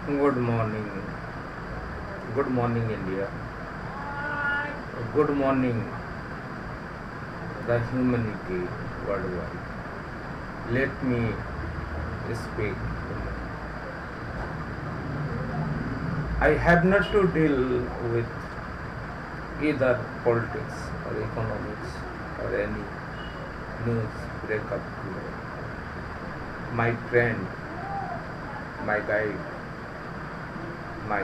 Good morning. Good morning, India. Good morning, the humanity worldwide. Let me speak. I have not to deal with either politics or economics or any news breakup today. My friend, my guide, my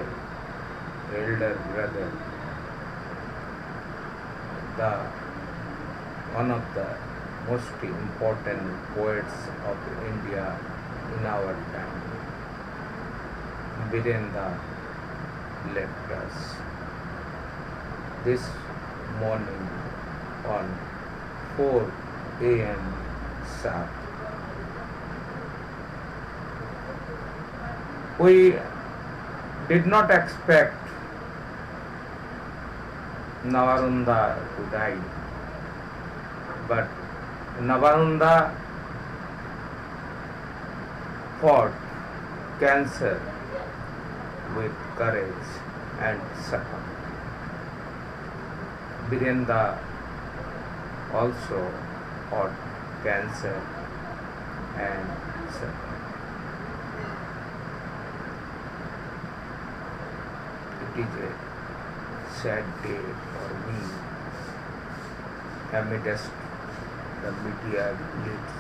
elder brother, the one of the most important poets of India in our time, Birendra, left us this morning on 4 a.m. sharp. We did not expect Navarunda to die, but Navarunda fought cancer with courage and succumb. Birendra also fought cancer and succumb. It is a sad day for me amidst the media glitz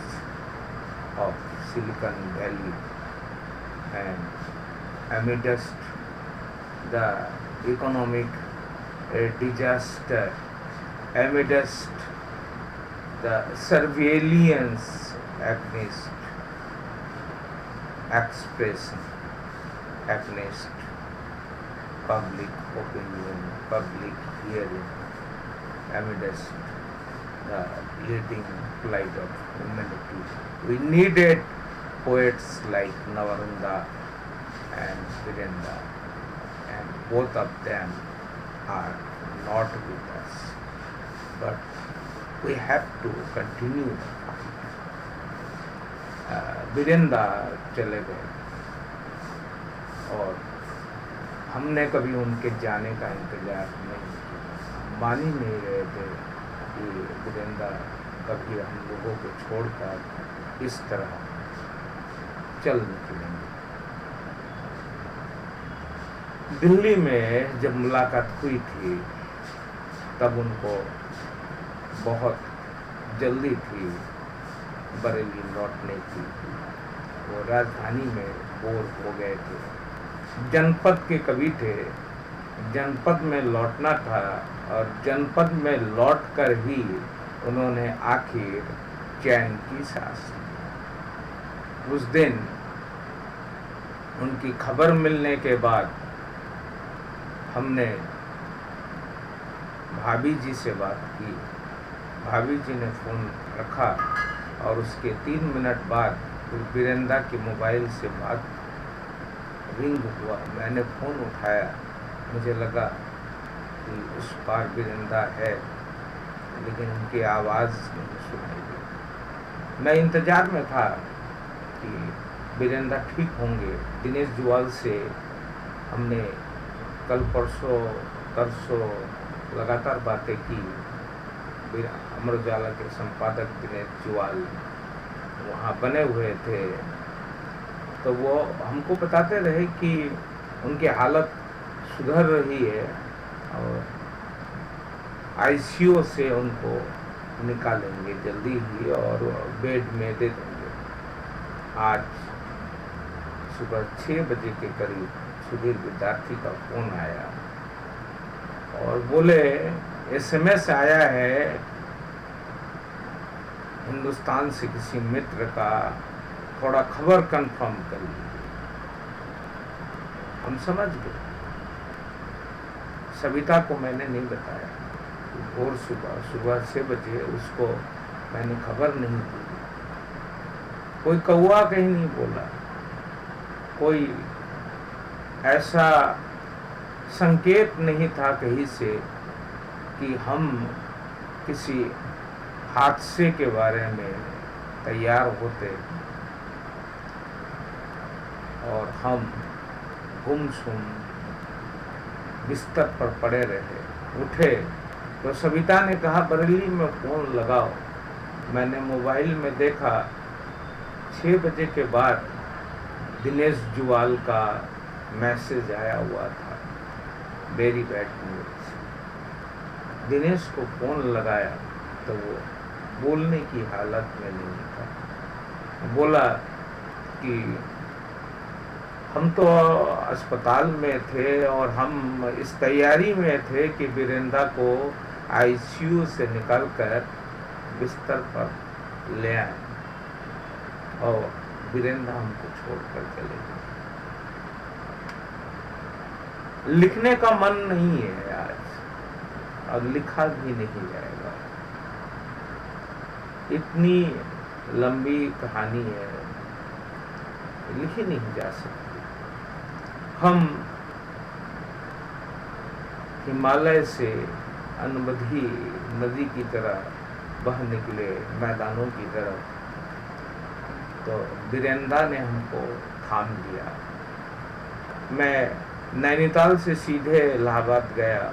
of Silicon Valley and amidst the economic disaster, amidst the surveillance against expression, against public opinion, public hearing, amidst the leading plight of humanity. We needed poets like Navarunda and Birendra, and both of them are not with us. But we have to continue the fight. Birendra चले गए और हमने कभी उनके जाने का इंतजार नहीं किया। मान ही नहीं रहे थे कि बिरेंद्र कभी हम लोगों को छोड़कर इस तरह चल निकलेंगे। दिल्ली में जब मुलाकात हुई थी तब उनको बहुत जल्दी थी बरेली लौटने की। वो राजधानी में बोर हो गए थे। जनपद के कवि थे, जनपद में लौटना था और जनपद में लौटकर ही उन्होंने आखिर चैन की सांस ली। उस दिन उनकी खबर मिलने के बाद हमने भाभी जी से बात की। भाभी जी ने फ़ोन रखा और उसके 3 मिनट बाद बिरेंद्रा के मोबाइल से बात रिंग हुआ। मैंने फ़ोन उठाया, मुझे लगा कि उस पार बिरेंद्रा है, लेकिन उनकी आवाज़ नहीं सुनाई दी। मैं इंतज़ार में था कि बिरेंद्रा ठीक होंगे। दिनेश जुवाल से हमने कल परसों लगातार बातें की। अमर उजाला के संपादक दिनेश जुवाल वहाँ बने हुए थे, तो वो हमको बताते रहे कि उनकी हालत सुधर रही है और आईसीयू से उनको निकालेंगे जल्दी ही और बेड में दे देंगे। आज सुबह 6 बजे के करीब सुधीर विद्यार्थी का फ़ोन आया और बोले एसएमएस आया है हिंदुस्तान से किसी मित्र का, थोड़ा खबर कंफर्म कर लीजिए। हम समझ गए। सविता को मैंने नहीं बताया। भोर सुबह 6 बजे उसको मैंने खबर नहीं दी। कोई कौवा कहीं नहीं बोला, कोई ऐसा संकेत नहीं था कहीं से कि हम किसी हादसे के बारे में तैयार होते और हम गुमसुम बिस्तर पर पड़े रहे। उठे तो सविता ने कहा, बरेली में फ़ोन लगाओ। मैंने मोबाइल में देखा 6 बजे के बाद दिनेश जुवाल का मैसेज आया हुआ था, वेरी बैड न्यूज़। दिनेश को फ़ोन लगाया तो वो बोलने की हालत में नहीं था। बोला कि हम तो अस्पताल में थे और हम इस तैयारी में थे कि वीरेंद्र को आईसीयू से निकालकर बिस्तर पर ले आए और वीरेंद्र हमको छोड़कर चले गए। लिखने का मन नहीं है आज और लिखा भी नहीं जाएगा। इतनी लंबी कहानी है, लिखी नहीं जा सकती। हम हिमालय से अनबधी नदी की तरह बह निकले मैदानों की तरफ, तो वीरेंद्र ने हमको थाम लिया। मैं नैनीताल से सीधे इलाहाबाद गया।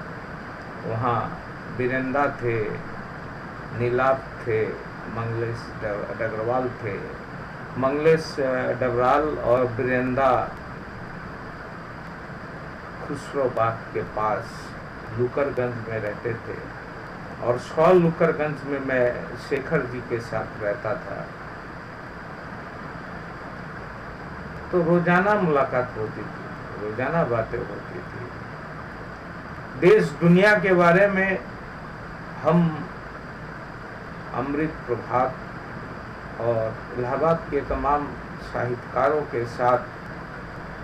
वहाँ वीरेंद्र थे, नीलाभ थे, मंगलेश डगरवाल थे। मंगलेश डगरवाल और वीरेंद्र खुसरोबाग के पास लुकरगंज में रहते थे और 100 लुकरगंज में मैं शेखर जी के साथ रहता था। तो रोजाना मुलाकात होती थी, रोजाना बातें होती थी। देश दुनिया के बारे में हम अमृत प्रभात और इलाहाबाद के तमाम साहित्यकारों के साथ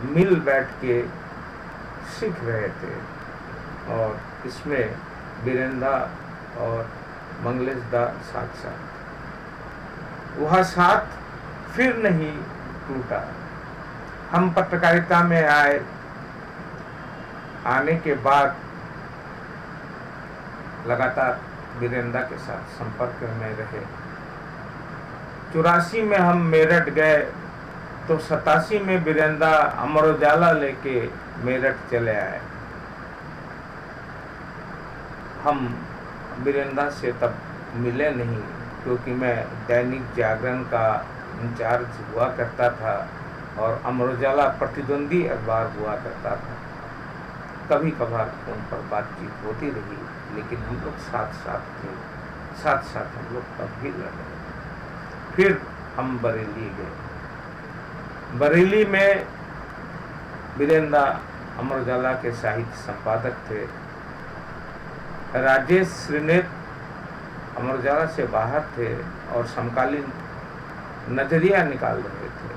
मिल बैठ के सीख रहे थे और इसमें वीरेंद्र और मंगलेश दा साथ साथ। वह साथ फिर नहीं टूटा। हम पत्रकारिता में आए, आने के बाद लगातार वीरेंद्र के साथ संपर्क में रहे। 84 में हम मेरठ गए तो 87 में वीरेंद्र अमर उजाला लेके मेरठ चले आए। हम वीरेंद्र से तब मिले नहीं क्योंकि मैं दैनिक जागरण का इंचार्ज हुआ करता था और अमर उजाला प्रतिद्वंदी अखबार हुआ करता था। कभी कभार फोन पर बातचीत होती रही, लेकिन हम लोग साथ साथ थे, साथ साथ हम लोग तब भी लड़े। फिर हम बरेली गए। बरेली में वीरेंद्र अमर उजाला के साहित्य संपादक थे। राजेश श्रीनेत अमर उजाला से बाहर थे और समकालीन नजरिया निकाल रहे थे।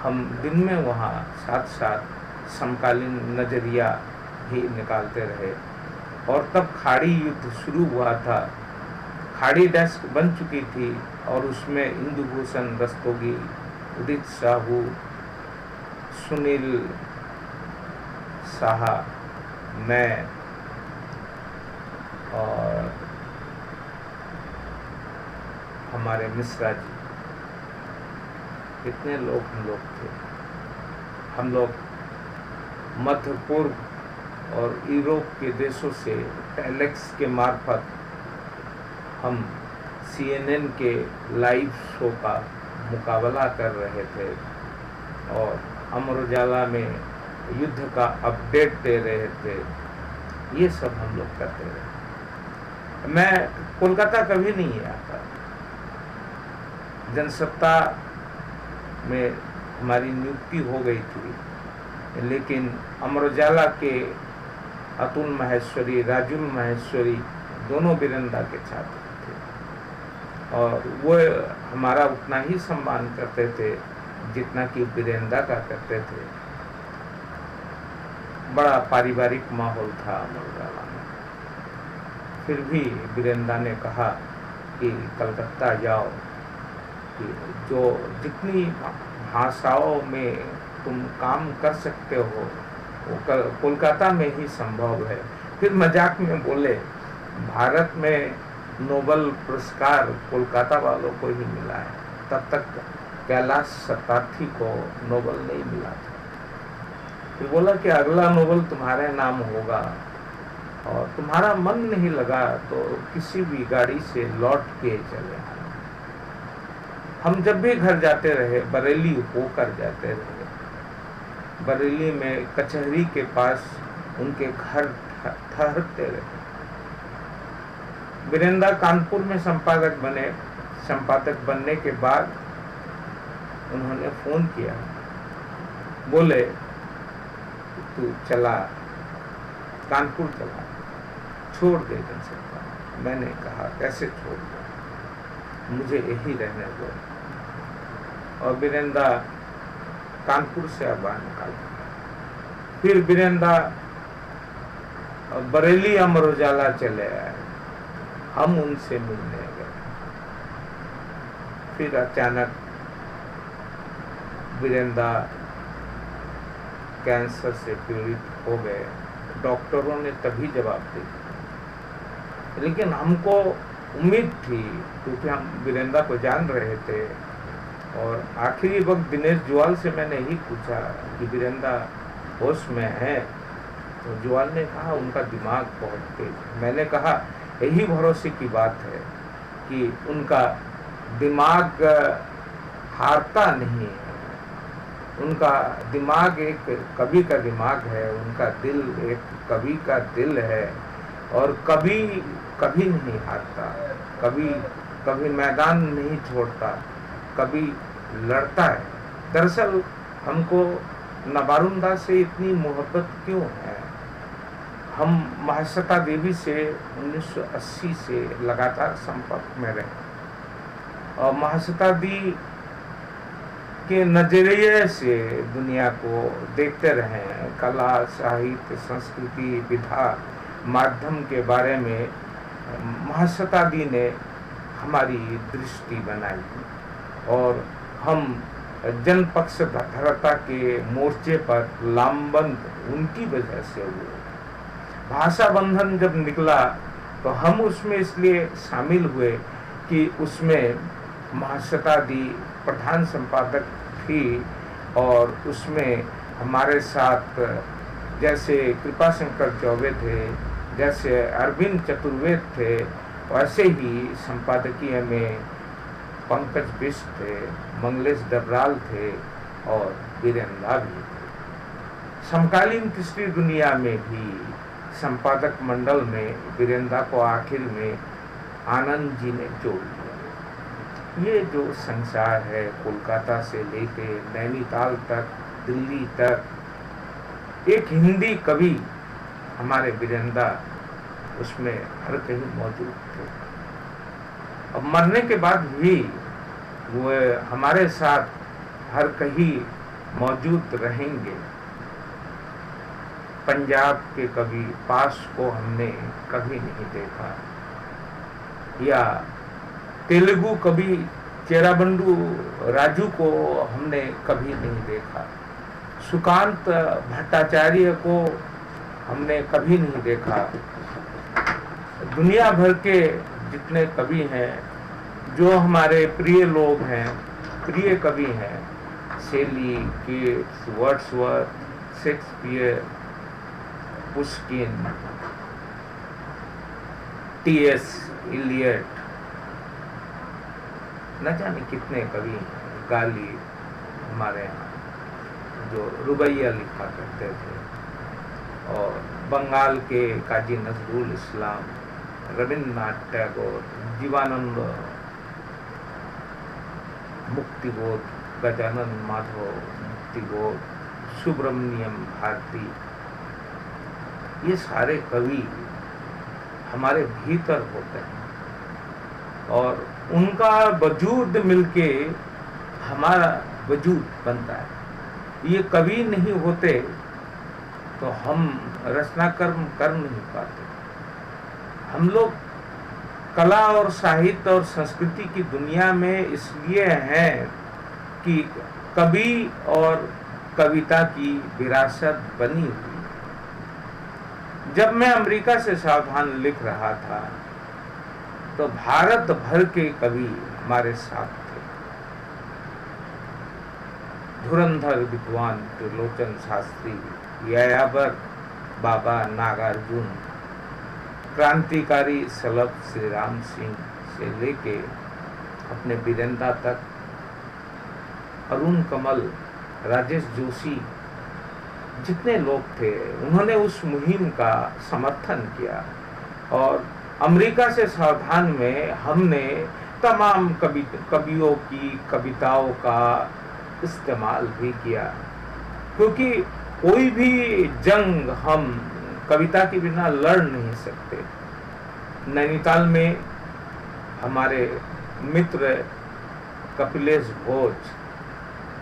हम दिन में वहाँ साथ साथ समकालीन नजरिया भी निकालते रहे और तब खाड़ी युद्ध शुरू हुआ था। खाड़ी डेस्क बन चुकी थी और उसमें इंदुभूषण रस्तोगी, उदित साहू, सुनील साहा, मैं और हमारे मिश्रा जी, इतने लोग हम लोग थे। हम लोग मध्य पूर्व और यूरोप के देशों से टेलेक्स के मार्फत हम CNN के लाइव शो का मुकाबला कर रहे थे और अमर उजाला में युद्ध का अपडेट दे रहे थे। ये सब हम लोग करते रहे। मैं कोलकाता कभी नहीं आता। जनसत्ता में हमारी नियुक्ति हो गई थी, लेकिन अमर उजाला के अतुल माहेश्वरी, राजुल माहेश्वरी दोनों वीरेंद्र के छात्र थे और वो हमारा उतना ही सम्मान करते थे जितना कि वीरेंद्र का करते थे। बड़ा पारिवारिक माहौल था अमर उजाला में। फिर भी वीरेंद्र ने कहा कि कलकत्ता जाओ, कि जो जितनी भाषाओं में तुम काम कर सकते हो वो कोलकाता में ही संभव है। फिर मजाक में बोले, भारत में नोबेल पुरस्कार कोलकाता वालों को ही मिला है, तब तक कैलाश सत्यार्थी को नोबेल नहीं मिला था। फिर बोला कि अगला नोबल तुम्हारे नाम होगा, और तुम्हारा मन नहीं लगा तो किसी भी गाड़ी से लौट के चले आना। हम जब भी घर जाते रहे बरेली होकर जाते रहे। बरेली में कचहरी के पास उनके घर ठहरते रहे। वीरेंद्र कानपुर में संपादक बनने के बाद उन्होंने फोन किया, बोले तू चला कानपुर चला, छोड़ दे जनसत्ता। मैंने कहा कैसे छोड़ दो, मुझे यही रहने दो। और वीरेंद्र कानपुर से अखबार निकाल दिया। फिर वीरेंद्र बरेली अमर उजाला चले आए, हम उनसे मिलने गए। फिर अचानक वीरेंद्र कैंसर से पीड़ित हो गए। डॉक्टरों ने तभी जवाब दिया, लेकिन हमको उम्मीद थी क्योंकि हम वीरेंद्र को जान रहे थे। और आखिरी वक्त दिनेश जुवाल से मैंने ही पूछा कि वीरेंद्र होश में है, तो जुवाल ने कहा उनका दिमाग बहुत तेज है। मैंने कहा यही भरोसे की बात है कि उनका दिमाग हारता नहीं है, उनका दिमाग एक कवि का दिमाग है, उनका दिल एक कवि का दिल है, और कभी कभी नहीं हारता, कभी मैदान नहीं छोड़ता, कभी लड़ता है। दरअसल हमको नवारुंदा से इतनी मोहब्बत क्यों है? हम महाश्वेता देवी से 1980 से लगातार संपर्क में रहे, और महाश्वेता दी के नजरिए से दुनिया को देखते रहे। कला, साहित्य, संस्कृति, विधा, माध्यम के बारे में महाश्वेता दी ने हमारी दृष्टि बनाई, और हम जनपक्षधरता के मोर्चे पर लामबंद उनकी वजह से हुए। भाषा बंधन जब निकला तो हम उसमें इसलिए शामिल हुए कि उसमें महाश्वेता दी प्रधान संपादक थी, और उसमें हमारे साथ जैसे कृपाशंकर चौबे थे, जैसे अरविंद चतुर्वेद थे, वैसे ही संपादकीय में पंकज बिष्ट थे, मंगलेश डबराल थे, और वीरेंद्र भी थे। समकालीन तीसरी दुनिया में भी संपादक मंडल में वीरेंद्र को आखिर में आनंद जी ने जोड़ दिया। ये जो संसार है, कोलकाता से लेके नैनीताल तक, दिल्ली तक, एक हिंदी कवि हमारे वीरेंद्र उसमें हर कहीं मौजूद थे। अब मरने के बाद भी वो हमारे साथ हर कहीं मौजूद रहेंगे। पंजाब के कवि पास को हमने कभी नहीं देखा, या तेलुगु कवि चेराबंडू राजू को हमने कभी नहीं देखा, सुकांत भट्टाचार्य को हमने कभी नहीं देखा। दुनिया भर के जितने कवि हैं, जो हमारे प्रिय लोग हैं, प्रिय कवि हैं, Shelley, Keats, Wordsworth, Shakespeare, Pushkin, T S. Eliot, न जाने कितने कवि हैं, गाली हमारे यहाँ जो रुबैया लिखा करते थे, और बंगाल के काजी नजरुल इस्लाम, रविन्द्रनाथ टैगोर, जीवानंद, मुक्तिबोध, गजानन माधव, मुक्तिबोध, सुब्रमण्यम भारती, ये सारे कवि हमारे भीतर होते हैं, और उनका वजूद मिलके हमारा वजूद बनता है। ये कवि नहीं होते तो हम रचना कर्म कर नहीं पाते। हम लोग कला और साहित्य और संस्कृति की दुनिया में इसलिए हैं कि कवि और कविता की विरासत बनी हुई। जब मैं अमेरिका से सावधान लिख रहा था तो भारत भर के कवि हमारे साथ थे। धुरंधर विद्वान त्रिलोचन शास्त्री, यायावर बाबा नागार्जुन, क्रांतिकारी सलभ श्री राम सिंह से लेके अपने वीरेंद्र तक, अरुण कमल, राजेश जोशी, जितने लोग थे उन्होंने उस मुहिम का समर्थन किया। और अमेरिका से सावधान में हमने तमाम कवियों की कविताओं का इस्तेमाल भी किया, क्योंकि कोई भी जंग हम कविता के बिना लड़ नहीं सकते। नैनीताल में हमारे मित्र कपिलेश भोज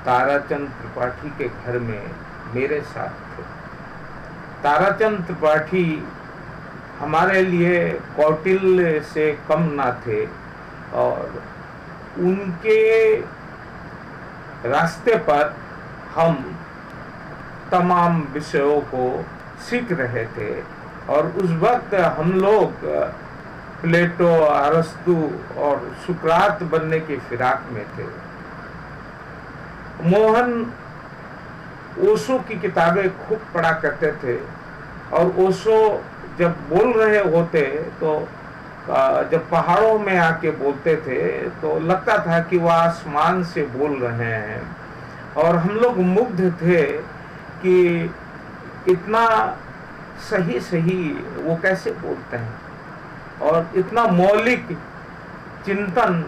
ताराचंद त्रिपाठी के घर में मेरे साथ थे। ताराचंद त्रिपाठी हमारे लिए कौटिल्य से कम ना थे, और उनके रास्ते पर हम तमाम विषयों को सीख रहे थे। और उस वक्त हम लोग प्लेटो, अरस्तु और सुकरात बनने की फिराक में थे। मोहन ओशो की किताबें खूब पढ़ा करते थे, और ओशो जब बोल रहे होते तो जब पहाड़ों में आके बोलते थे तो लगता था कि वह आसमान से बोल रहे हैं। और हम लोग मुग्ध थे कि इतना सही सही वो कैसे बोलते हैं, और इतना मौलिक चिंतन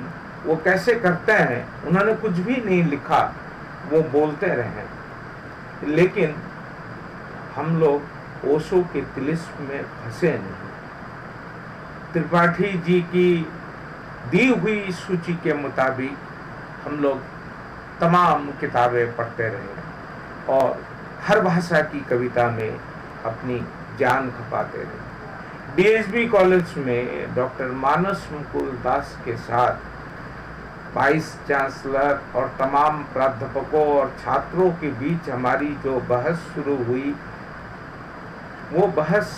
वो कैसे करते हैं। उन्होंने कुछ भी नहीं लिखा, वो बोलते रहे। लेकिन हम लोग ओशो के तिलिस्म में फंसे नहीं। त्रिपाठी जी की दी हुई सूची के मुताबिक हम लोग तमाम किताबें पढ़ते रहे, और हर भाषा की कविता में अपनी जान खपाते रहे। डीएसबी कॉलेज में डॉक्टर मानस मुकुल दास के साथ वाइस चांसलर और तमाम प्राध्यापकों और छात्रों के बीच हमारी जो बहस शुरू हुई, वो बहस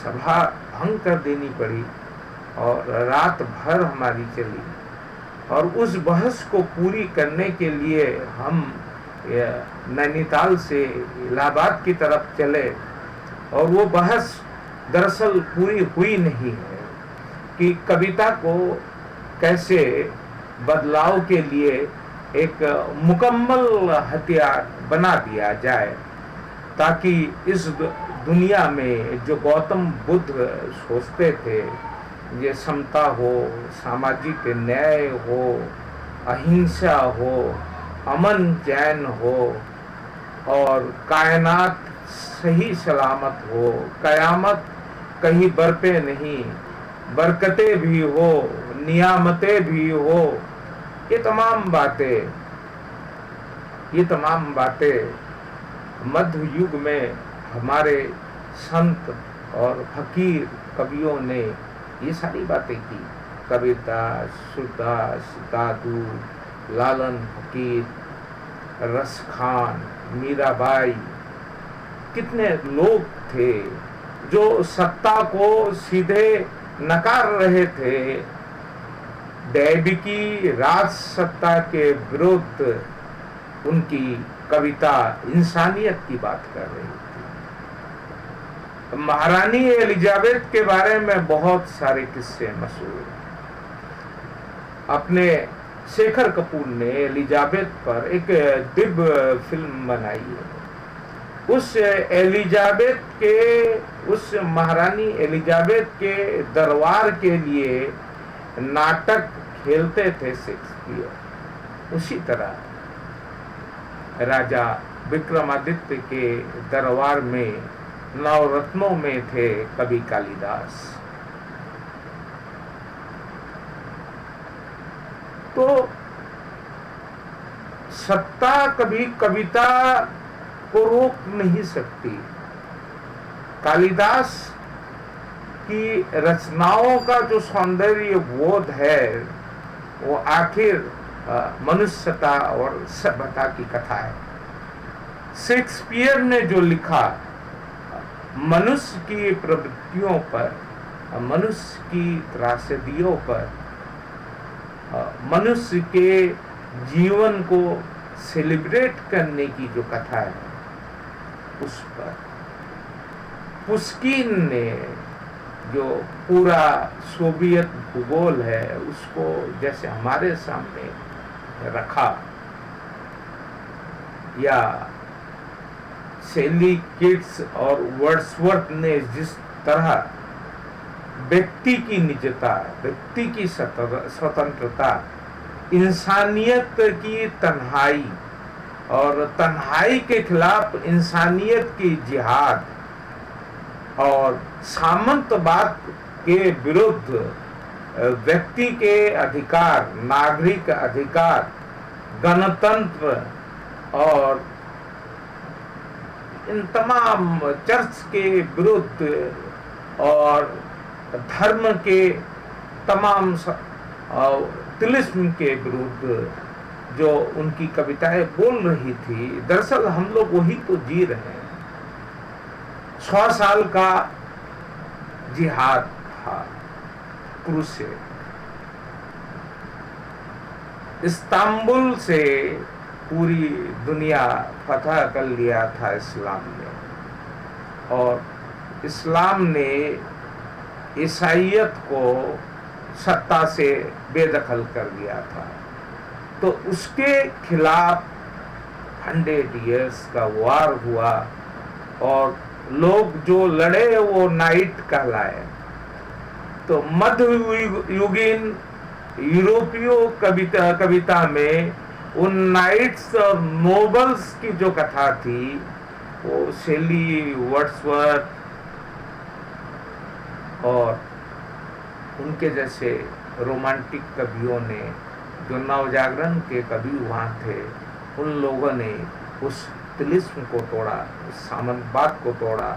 सभा भंग कर देनी पड़ी और रात भर हमारी चली। और उस बहस को पूरी करने के लिए हम नैनीताल से इलाहाबाद की तरफ चले, और वो बहस दरअसल पूरी हुई नहीं है कि कविता को कैसे बदलाव के लिए एक मुकम्मल हथियार बना दिया जाए, ताकि इस दुनिया में जो गौतम बुद्ध सोचते थे, ये समता हो, सामाजिक न्याय हो, अहिंसा हो, अमन चैन हो, और कायनात सही सलामत हो, कयामत कहीं बरपे नहीं, बरकतें भी हो, नियामतें भी हो, ये तमाम बातें मध्य युग में हमारे संत और फकीर कवियों ने ये सारी बातें की। कबीरदास, सूरदास, दादू, लालन फकीर, रसखान, मीराबाई, कितने लोग थे जो सत्ता को सीधे नकार रहे थे, दैविकी राज सत्ता के विरुद्ध उनकी कविता इंसानियत की बात कर रही थी। महारानी एलिजाबेथ के बारे में बहुत सारे किस्से मशहूर हैं। अपने शेखर कपूर ने एलिजाबेथ पर एक दिव्य फिल्म बनाई है। उस महारानी एलिजाबेथ के दरबार के लिए नाटक खेलते थे शेक्सपियर। उसी तरह राजा विक्रमादित्य के दरबार में नवरत्नों में थे कवि कालिदास। तो सत्ता कभी कविता को रोक नहीं सकती। कालिदास की रचनाओं का जो सौंदर्य बोध है, वो आखिर मनुष्यता और सभ्यता की कथा है। शेक्सपियर ने जो लिखा मनुष्य की प्रवृत्तियों पर, मनुष्य की त्रासदियों पर, मनुष्य के जीवन को सेलिब्रेट करने की जो कथा है, उस पर पुस्किन ने जो पूरा सोवियत भूगोल है उसको जैसे हमारे सामने रखा, या शेली किट्स और वर्ड्सवर्थ ने जिस तरह व्यक्ति की निजता, व्यक्ति की स्वतंत्रता, इंसानियत की तन्हाई और तन्हाई के खिलाफ इंसानियत की जिहाद और सामंतवाद के विरुद्ध व्यक्ति के अधिकार, नागरिक अधिकार, गणतंत्र और इन तमाम चर्च के विरुद्ध और धर्म के तमाम तिलिस्म के विरुद्ध जो उनकी कविताएं बोल रही थी, दरअसल हम लोग वही तो जी रहे हैं। 100 साल का जिहाद था, क्रूसेड। इस्तांबुल से पूरी दुनिया फतह कर लिया था इस्लाम ने, और इस्लाम ने ईसाइयत को सत्ता से बेदखल कर दिया था। तो उसके खिलाफ 100 इयर्स का वार हुआ और लोग जो लड़े वो नाइट कहलाए। तो मध्ययुगीन यूरोपीय कविता में उन नाइट्स और नोबल्स की जो कथा थी, वो शेली, वर्ड्सवर्थ और उनके जैसे रोमांटिक कवियों ने, जो नवजागरण के कवि वहाँ थे, उन लोगों ने उस तिलिस्म को तोड़ा, उस सामंतवाद को तोड़ा।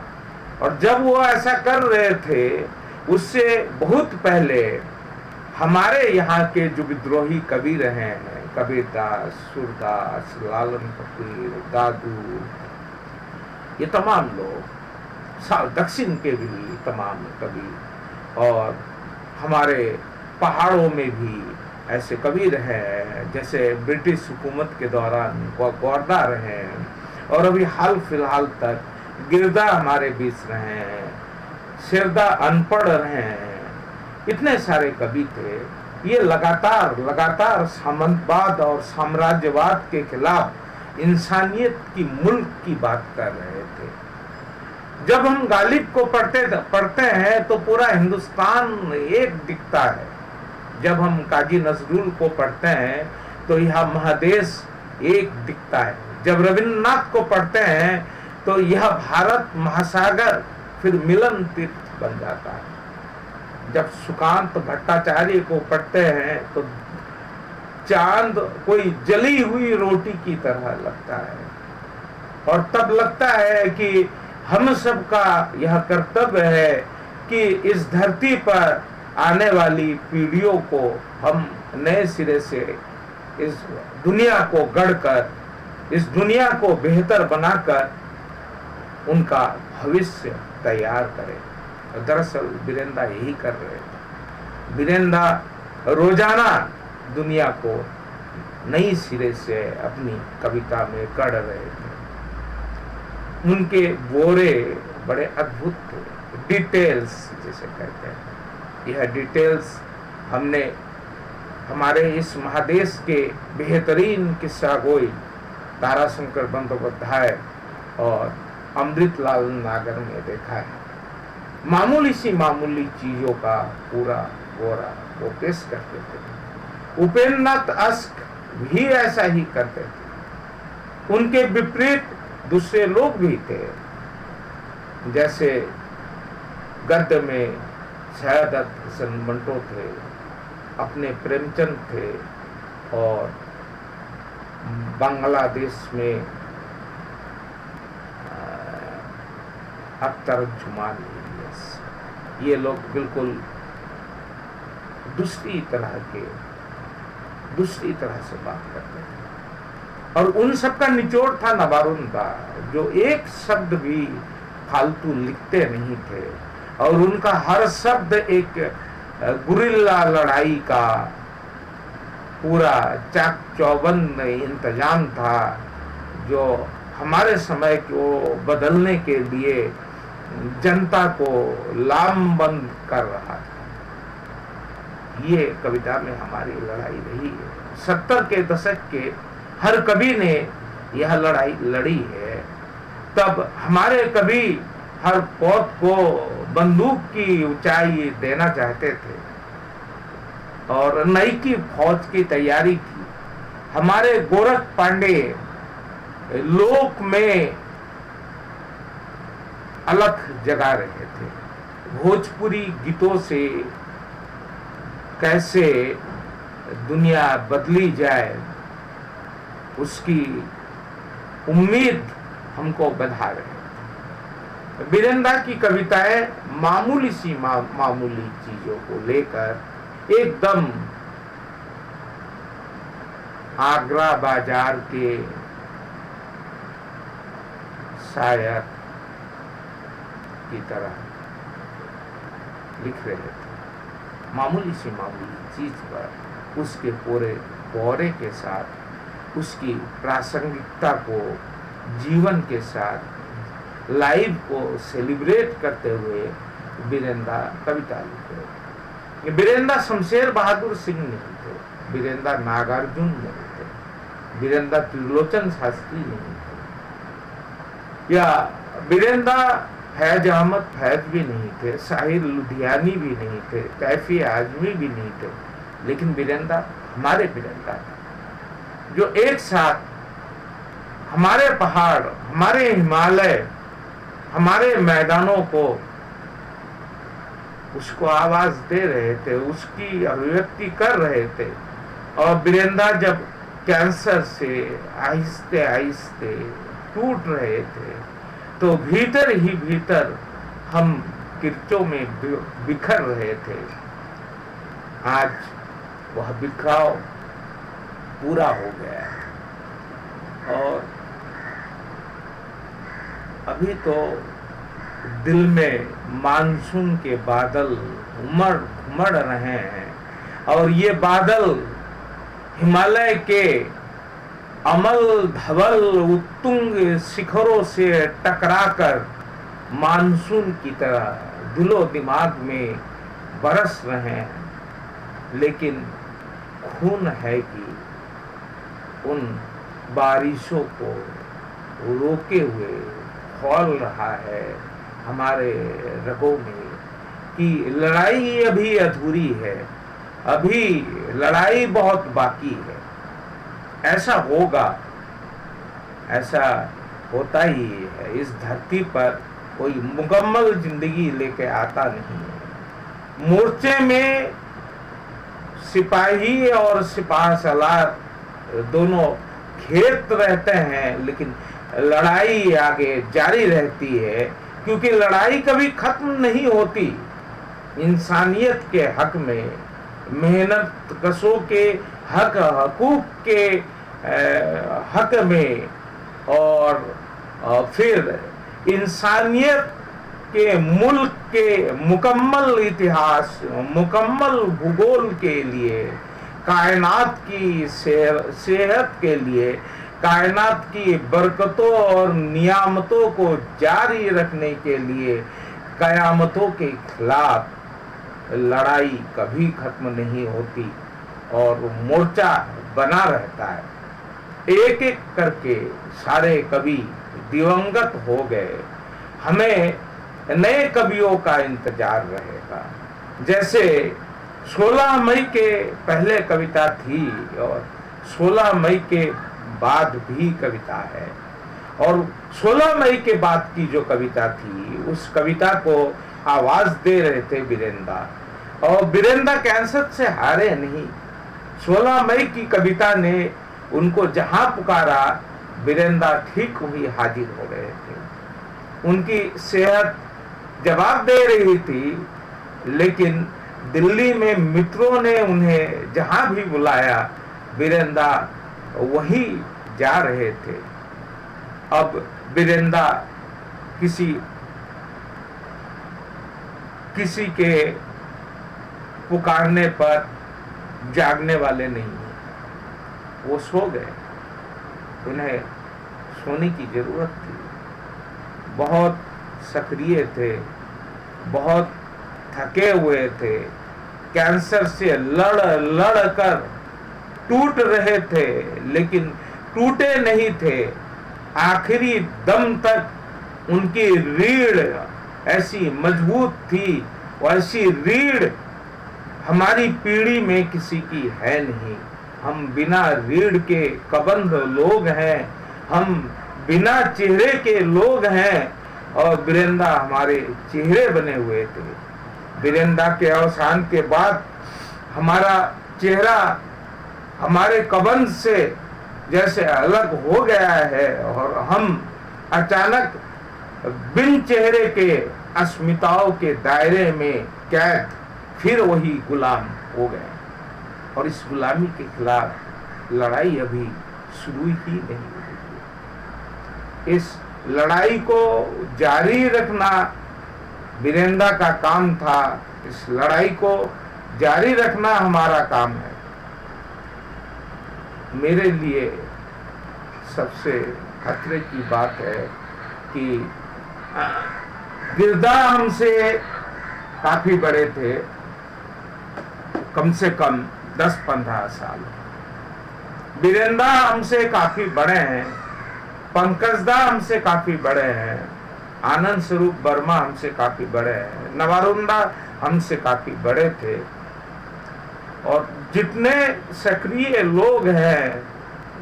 और जब वो ऐसा कर रहे थे, उससे बहुत पहले हमारे यहाँ के जो विद्रोही कवि रहे हैं, कबीरदास, सूरदास, लालन फकीर, दादू, ये तमाम लोग, दक्षिण के भी तमाम कवि, और हमारे पहाड़ों में भी ऐसे कवि रहे हैं, जैसे ब्रिटिश हुकूमत के दौरान गवर्नर रहे हैं, और अभी हाल फिलहाल तक गिरदा हमारे बीच रहे हैं, शेरदा अनपढ़ रहे हैं। इतने सारे कवि थे। ये लगातार सामंतवाद और साम्राज्यवाद के खिलाफ इंसानियत की मुल्क की बात कर रहे थे। जब हम गालिब को पढ़ते हैं तो पूरा हिंदुस्तान एक दिखता है। जब हम काजी नजरुल को पढ़ते हैं तो यह महादेश एक दिखता है। जब रविन्द्रनाथ को पढ़ते हैं तो यह भारत महासागर फिर मिलन तीर्थ बन जाता है। जब सुकांत भट्टाचार्य को पढ़ते हैं तो चांद कोई जली हुई रोटी की तरह लगता है, और तब लगता है कि हम सबका यह कर्तव्य है कि इस धरती पर आने वाली पीढ़ियों को हम नए सिरे से इस दुनिया को गढ़कर, इस दुनिया को बेहतर बनाकर उनका भविष्य तैयार करें। दरअसल वीरेंद्र यही कर रहे थे। वीरेंद्र रोजाना दुनिया को नई सिरे से अपनी कविता में गढ़ रहे थे। उनके बोरे बड़े अद्भुत थे, डिटेल्स जिसे कहते हैं। यह डिटेल्स हमने हमारे इस महादेश के बेहतरीन किस्सा गोई ताराशंकर बंदोपाध्याय और अमृतलाल नागर में देखा है। मामूली सी मामूली चीजों का पूरा गोरा वो पेश करते थे। उपेंद्रनाथ अश्क भी ऐसा ही करते थे। उनके विपरीत दूसरे लोग भी थे, जैसे गद्य में सयादत हसन मंटो थे, अपने प्रेमचंद थे, और बांग्लादेश में अख्तर जुमान। ये लोग बिल्कुल दूसरी तरह से बात करते थे। और उन सब का निचोड़ था नवारुण का, जो एक शब्द भी फालतू लिखते नहीं थे, और उनका हर शब्द एक गुरिल्ला लड़ाई का पूरा चाक चौबंद इंतजाम था जो हमारे समय को बदलने के लिए जनता को लामबंद कर रहा था। ये कविता में हमारी लड़ाई रही है। 70 के दशक के हर कवि ने यह लड़ाई लड़ी है। तब हमारे कवि हर पौध को बंदूक की ऊंचाई देना चाहते थे और नई की फौज की तैयारी थी। हमारे गोरख पांडे लोक में अलख जगा रहे थे। भोजपुरी गीतों से कैसे दुनिया बदली जाए उसकी उम्मीद हमको बधा रहे थे। वीरेंद्र की कविताएं मामूली सी मामूली चीजों को लेकर एकदम आगरा बाजार के शायर की तरह लिख रहे थे। मामूली सी मामूली चीज पर उसके पूरे गौरे के साथ उसकी प्रासंगिकता को जीवन के साथ लाइव को सेलिब्रेट करते हुए वीरेंद्र कविता लिख रहे थे। वीरेंद्र शमशेर बहादुर सिंह नहीं थे, वीरेंद्र नागार्जुन नहीं थे, वीरेंद्र त्रिलोचन शास्त्री नहीं थे, या वीरेंद्र फैज अहमद फैज भी नहीं थे, साहिर लुधियानी भी नहीं थे, कैफी आजमी भी नहीं थे, लेकिन वीरेंद्र हमारे वीरेंद्र थे जो एक साथ हमारे पहाड़, हमारे हिमालय, हमारे मैदानों को उसको आवाज दे रहे थे, उसकी अभिव्यक्ति कर रहे थे। और वीरेंद्र जब कैंसर से आहिस्ते आहिस्ते टूट रहे थे तो भीतर ही भीतर हम किरचों में बिखर रहे थे। आज वह बिखराव पूरा हो गया और अभी तो दिल में मानसून के बादल उमड़ रहे हैं और ये बादल हिमालय के अमल धवल उत्तुंग शिखरों से टकराकर मानसून की तरह दिलो दिमाग में बरस रहे हैं। लेकिन खून है कि उन बारिशों को रोके हुए खौल रहा है हमारे रगों में कि लड़ाई अभी अधूरी है, अभी लड़ाई बहुत बाकी है। ऐसा होगा, ऐसा होता ही है। इस धरती पर कोई मुकम्मल जिंदगी लेके आता नहीं है। मोर्चे में सिपाही और सिपाह सलार दोनों खेत रहते हैं, लेकिन लड़ाई आगे जारी रहती है क्योंकि लड़ाई कभी खत्म नहीं होती। इंसानियत के हक में, मेहनत कशों के हक हकूक के हक में और फिर इंसानियत के मुल्क के मुकम्मल इतिहास, मुकम्मल भूगोल के लिए, कायनात की सेहत के लिए, कायनात की बरकतों और नियामतों को जारी रखने के लिए कयामतों के खिलाफ लड़ाई कभी खत्म नहीं होती और मोर्चा बना रहता है। एक एक करके सारे कवि दिवंगत हो गए। हमें नए कवियों का इंतजार रहेगा। जैसे 16 मई के पहले कविता थी और 16 मई के बाद भी कविता है, और 16 मई के बाद की जो कविता थी उस कविता को आवाज दे रहे थे वीरेंद्र, और वीरेंद्र कैंसर से हारे नहीं। 16 मई की कविता ने उनको जहां पुकारा वीरेंद्र ठीक हुई हाजिर हो रहे थे। उनकी सेहत जवाब दे रही थी, लेकिन दिल्ली में मित्रों ने उन्हें जहां भी बुलाया वीरेंद्र वही जा रहे थे। अब वीरेंद्र किसी के पुकारने पर जागने वाले नहीं हैं। वो सो गए, उन्हें सोने की ज़रूरत थी। बहुत सक्रिय थे, बहुत थके हुए थे, कैंसर से लड़ कर टूट रहे थे, लेकिन टूटे नहीं थे। आखिरी दम तक उनकी रीढ़ ऐसी मजबूत थी, वैसी रीढ़ हमारी पीढ़ी में किसी की है नहीं। हम बिना रीढ़ के कबंध लोग हैं, हम बिना चेहरे के लोग हैं, और वीरेंद्र हमारे चेहरे बने हुए थे। वीरेंद्र के अवसान के बाद हमारा चेहरा हमारे कबंध से जैसे अलग हो गया है, और हम अचानक बिन चेहरे के अस्मिताओं के दायरे में कैद फिर वही गुलाम हो गए। और इस गुलामी के खिलाफ लड़ाई अभी शुरू ही नहीं हुई है। इस लड़ाई को जारी रखना वीरेंद्र का काम था, इस लड़ाई को जारी रखना हमारा काम है। मेरे लिए सबसे खतरे की बात है कि गिरदा हमसे काफी बड़े थे, कम से कम 10-15 साल। वीरेंद्र हमसे काफी बड़े हैं, पंकजदा हमसे काफी बड़े हैं, आनंद स्वरूप वर्मा हमसे काफी बड़े हैं, नवारुंडा हमसे काफी बड़े थे। और जितने सक्रिय लोग हैं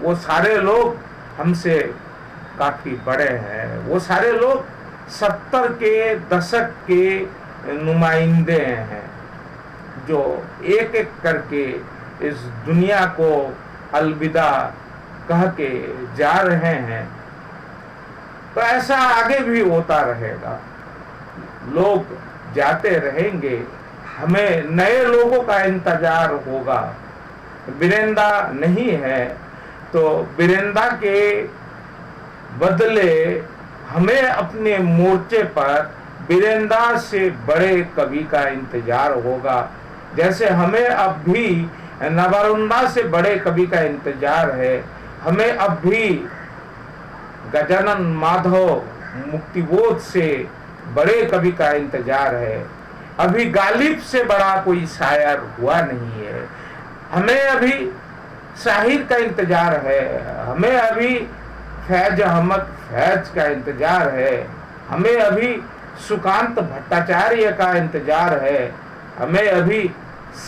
वो सारे लोग हमसे काफी बड़े हैं। वो सारे लोग 70 के दशक के नुमाइंदे हैं, जो एक एक करके इस दुनिया को अलविदा कह के जा रहे हैं। तो ऐसा आगे भी होता रहेगा, लोग जाते रहेंगे, हमें नए लोगों का इंतजार होगा। वीरेंद्र नहीं है तो वीरेंद्र के बदले हमें अपने मोर्चे पर वीरेंद्र से बड़े कवि का इंतजार होगा। जैसे हमें अब भी नवारुंडा से बड़े कवि का इंतजार है, हमें अब भी गजानन माधव मुक्तिबोध से बड़े कवि का इंतजार है। अभी गालिब से बड़ा कोई शायर हुआ नहीं है। हमें अभी शाहिर का इंतजार है, हमें अभी फैज अहमद फैज का इंतजार है, हमें अभी सुकांत भट्टाचार्य का इंतजार है, हमें अभी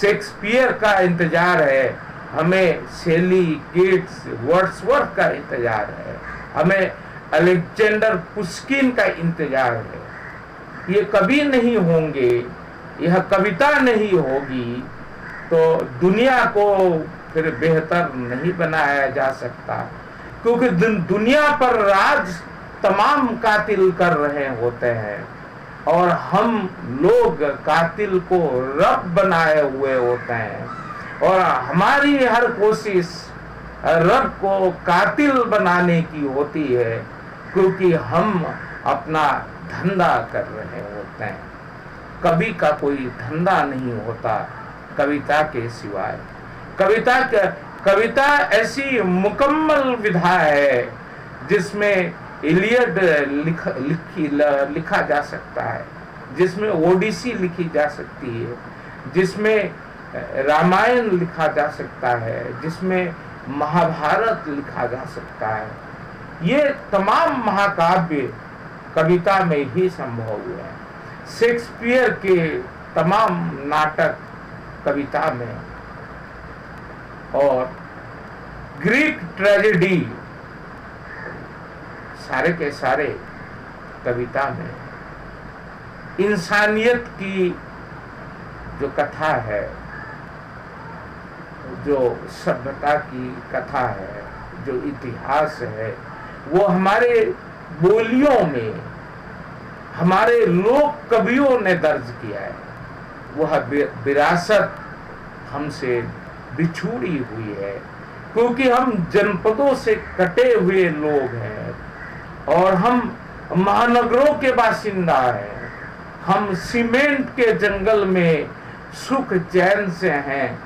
शेक्सपियर का इंतजार है, हमें शेली, कीट्स, वर्ड्सवर्थ का इंतजार है, हमें अलेक्जेंडर पुश्किन का इंतजार है। ये कवि नहीं होंगे, यह कविता नहीं होगी तो दुनिया को फिर बेहतर नहीं बनाया जा सकता। क्योंकि दुनिया पर राज तमाम कातिल कर रहे होते हैं, और हम लोग कातिल को रब बनाए हुए होते हैं, और हमारी हर कोशिश रब को कातिल बनाने की होती है, क्योंकि हम अपना धंधा कर रहे होते हैं। कवि का कोई धंधा नहीं होता कविता के सिवाय। कविता ऐसी मुकम्मल विधा है जिसमें इलियड लिखा जा सकता है, जिसमें ओडिसी लिखी जा सकती है, जिसमें रामायण लिखा जा सकता है, जिसमें महाभारत लिखा जा सकता है। ये तमाम महाकाव्य कविता में ही संभव हुए हैं। शेक्सपियर के तमाम नाटक कविता में, और ग्रीक ट्रेजेडी सारे के सारे कविता में। इंसानियत की जो कथा है, जो सभ्यता की कथा है, जो इतिहास है, वो हमारे बोलियों में हमारे लोक कवियों ने दर्ज किया है। वह विरासत हमसे बिछुड़ी हुई है, क्योंकि हम जनपदों से कटे हुए लोग हैं, और हम महानगरों के बासिंदा हैं। हम सीमेंट के जंगल में सुख चैन से हैं,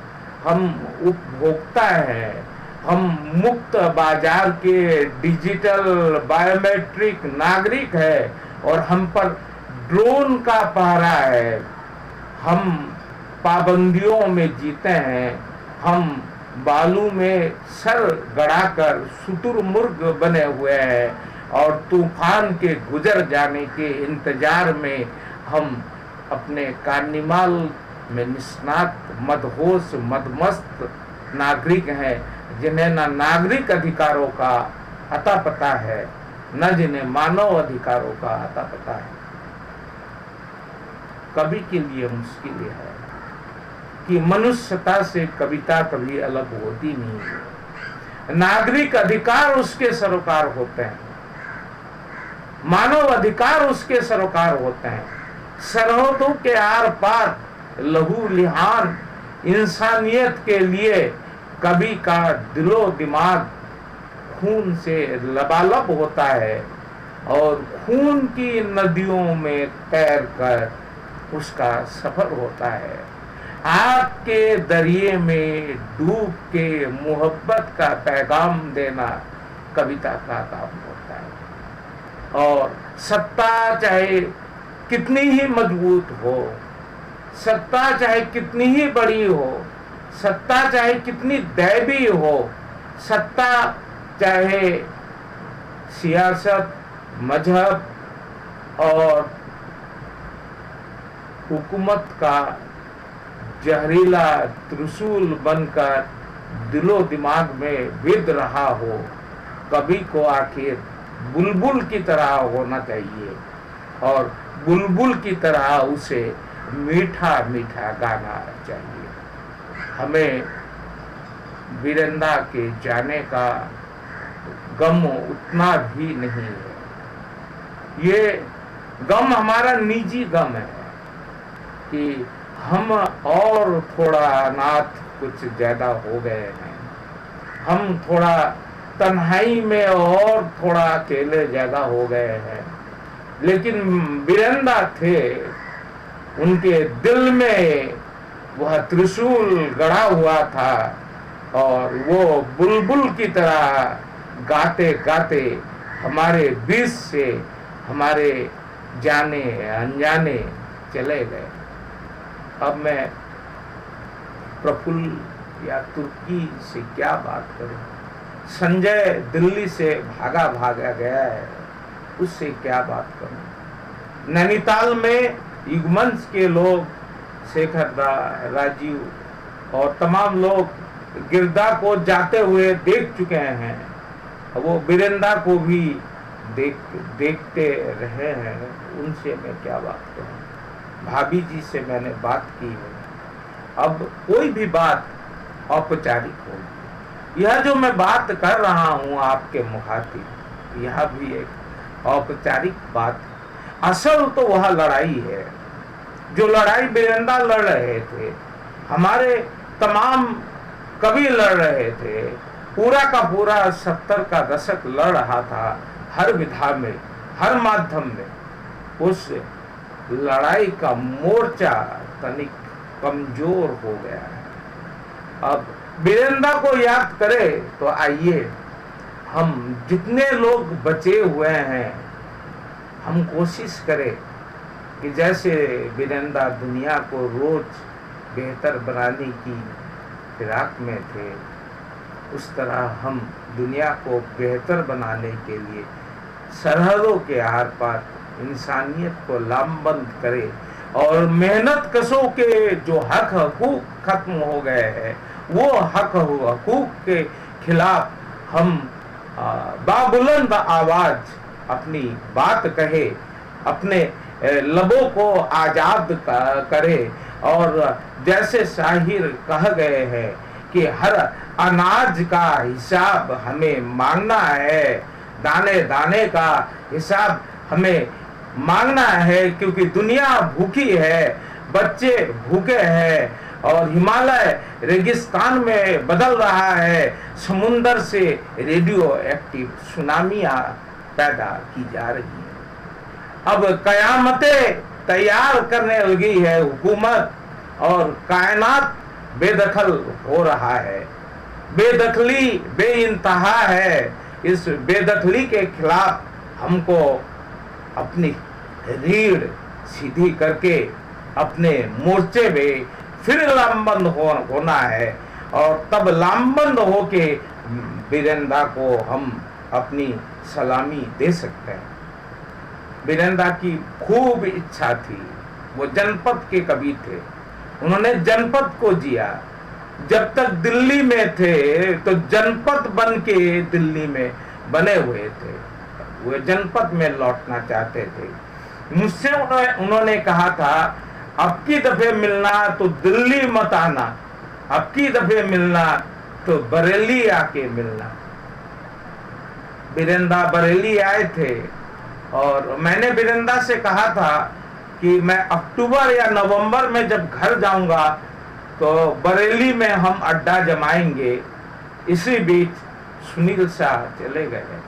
हम उपभोक्ता हैं, हम मुक्त बाजार के डिजिटल बायोमेट्रिक नागरिक है और हम पर ड्रोन का पहरा है। हम पाबंदियों में जीते हैं, हम बालू में सर गड़ाकर शुतुरमुर्ग बने हुए हैं और तूफान के गुजर जाने के इंतजार में हम अपने कार्निवाल में निष्णात मदहोश मदमस्त नागरिक हैं, जिन्हें न नागरिक अधिकारों का अता पता है, न जिन्हें मानव अधिकारों का अता पता है। कवि के लिए मुश्किल है कि मनुष्यता से कविता कभी अलग होती नहीं है। नागरिक अधिकार उसके सरोकार होते हैं, मानव अधिकार उसके सरोकार होते हैं। सरहदों के आर पार लहू लिहान इंसानियत के लिए कवि का दिलो दिमाग खून से लबालब होता है और खून की नदियों में तैर कर उसका सफर होता है। आग के दरिए में डूब के मोहब्बत का पैगाम देना कविता का काम होता है। और सत्ता चाहे कितनी ही मजबूत हो, सत्ता चाहे कितनी ही बड़ी हो, सत्ता चाहे कितनी दैवी हो, सत्ता चाहे सियासत, मजहब और हुकूमत का जहरीला त्रिशूल बनकर दिलो दिमाग में विद रहा हो, कवि को आखिर बुलबुल की तरह होना चाहिए और बुलबुल की तरह उसे मीठा मीठा गाना चाहिए। हमें वीरेंद्र के जाने का गम उतना भी नहीं है। ये गम हमारा निजी गम है कि हम और थोड़ा अनाथ कुछ ज्यादा हो गए हैं, हम थोड़ा तन्हाई में और थोड़ा अकेले ज्यादा हो गए हैं। लेकिन वीरेंद्र थे, उनके दिल में वह त्रिशूल गड़ा हुआ था और वो बुलबुल की तरह गाते गाते हमारे बीच से हमारे जाने अनजाने चले गए। अब मैं प्रफुल्ल या तुर्की से क्या बात करूं? संजय दिल्ली से भागा गया है, उससे क्या बात करूं? नैनीताल में युगमंच के लोग, शेखर राजीव और तमाम लोग गिरदा को जाते हुए देख चुके हैं, वो वीरेंद्र को भी देखते रहे हैं। उनसे मैं क्या बात करूं? भाभी जी से मैंने बात की है। अब कोई भी बात औपचारिक होगी। यह जो मैं बात कर रहा हूं आपके मुखातिब, यह भी एक औपचारिक बात। असल तो वह लड़ाई है जो लड़ाई वीरेंद्र लड़ रहे थे, हमारे तमाम कवि लड़ रहे थे, पूरा का पूरा 70 का दशक लड़ रहा था। हर विधा में, हर माध्यम में उस लड़ाई का मोर्चा तनिक कमजोर हो गया है। अब वीरेंद्र को याद करें तो आइए, हम जितने लोग बचे हुए हैं, हम कोशिश करें कि जैसे वीरेंद्र दुनिया को रोज बेहतर बनाने की फिराक में थे, उस तरह हम दुनिया को बेहतर बनाने के लिए सरहदों के आर पार इंसानियत को लामबंद करें और मेहनत कशों के जो हक हकूक खत्म हो गए हैं, वो हक हकूक के खिलाफ हम बाबुलंद आवाज अपनी बात कहे, अपने लबों को आजाद करे। और जैसे शाहिर कह गए हैं कि हर अनाज का हिसाब हमें मांगना है, दाने दाने का हिसाब हमें मांगना है, क्योंकि दुनिया भूखी है, बच्चे भूखे हैं और हिमालय रेगिस्तान में बदल रहा है। समुंदर से रेडियो एक्टिव सुनामियां पैदा की जा रही है। अब कयामतें तैयार करने लगी है हुकूमत और कायनात बेदखल हो रहा है। बेदखली बेइंतहा है। इस बेदखली के खिलाफ हमको अपनी रीढ़ सीधी करके अपने मोर्चे में फिर लामबंद होना है, और तब लामबंद होके वीरेंद्र को हम अपनी सलामी दे सकते हैं। वीरेंद्र की खूब इच्छा थी, वो जनपद के कवि थे, उन्होंने जनपद को जिया। जब तक दिल्ली में थे तो जनपद बन के दिल्ली में बने हुए थे, वो जनपद में लौटना चाहते थे। मुझसे उन्होंने कहा था, अब की दफे मिलना तो दिल्ली मत आना, अब की दफे मिलना तो बरेली आके मिलना। वीरेंद्र बरेली आए थे और मैंने वीरेंद्र से कहा था कि मैं अक्टूबर या नवंबर में जब घर जाऊंगा तो बरेली में हम अड्डा जमाएंगे। इसी बीच सुनील शाह चले गए।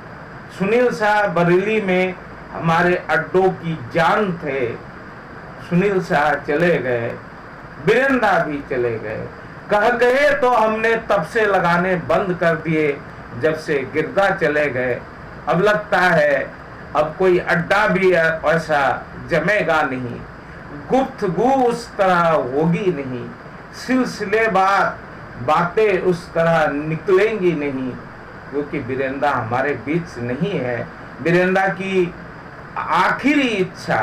सुनील शाह बरेली में हमारे अड्डों की जान थे। सुनील शाह चले गए, वीरेंद्र भी चले गए। कह गए तो हमने तब से लगाने बंद कर दिए जब से गिरदा चले गए। अब लगता है अब कोई अड्डा भी ऐसा जमेगा नहीं, गुफ्तगू उस तरह होगी नहीं, सिलसिलेवार बातें उस तरह निकलेंगी नहीं, क्योंकि वीरेंद्र हमारे बीच नहीं है। वीरेंद्र की आखिरी इच्छा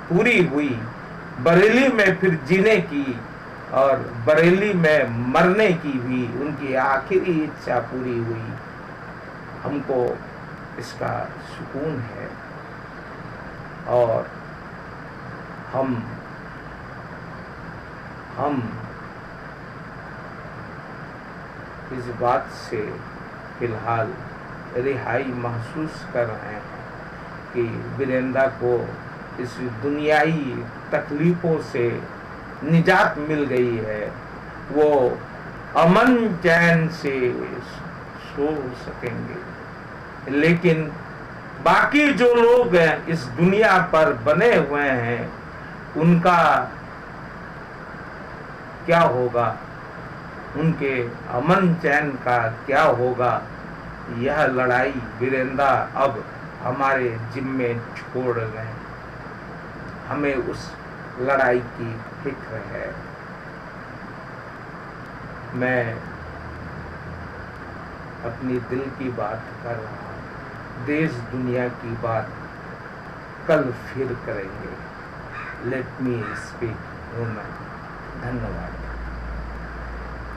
पूरी हुई, बरेली में फिर जीने की और बरेली में मरने की भी उनकी आखिरी इच्छा पूरी हुई। हमको इसका सुकून है और हम इस बात से फिलहाल रिहाई महसूस कर रहे हैं कि वीरेंद्र को इस दुनियाई तकलीफों से निजात मिल गई है, वो अमन चैन से सो सकेंगे। लेकिन बाकी जो लोग हैं इस दुनिया पर बने हुए हैं, उनका क्या होगा, उनके अमन चैन का क्या होगा, यह लड़ाई वीरेंद्र अब हमारे जिम्मे छोड़ गए। हमें उस लड़ाई की फिक्र है। मैं अपनी दिल की बात कर रहा हूँ, देश दुनिया की बात कल फिर करेंगे। Let me speak human. धन्यवाद।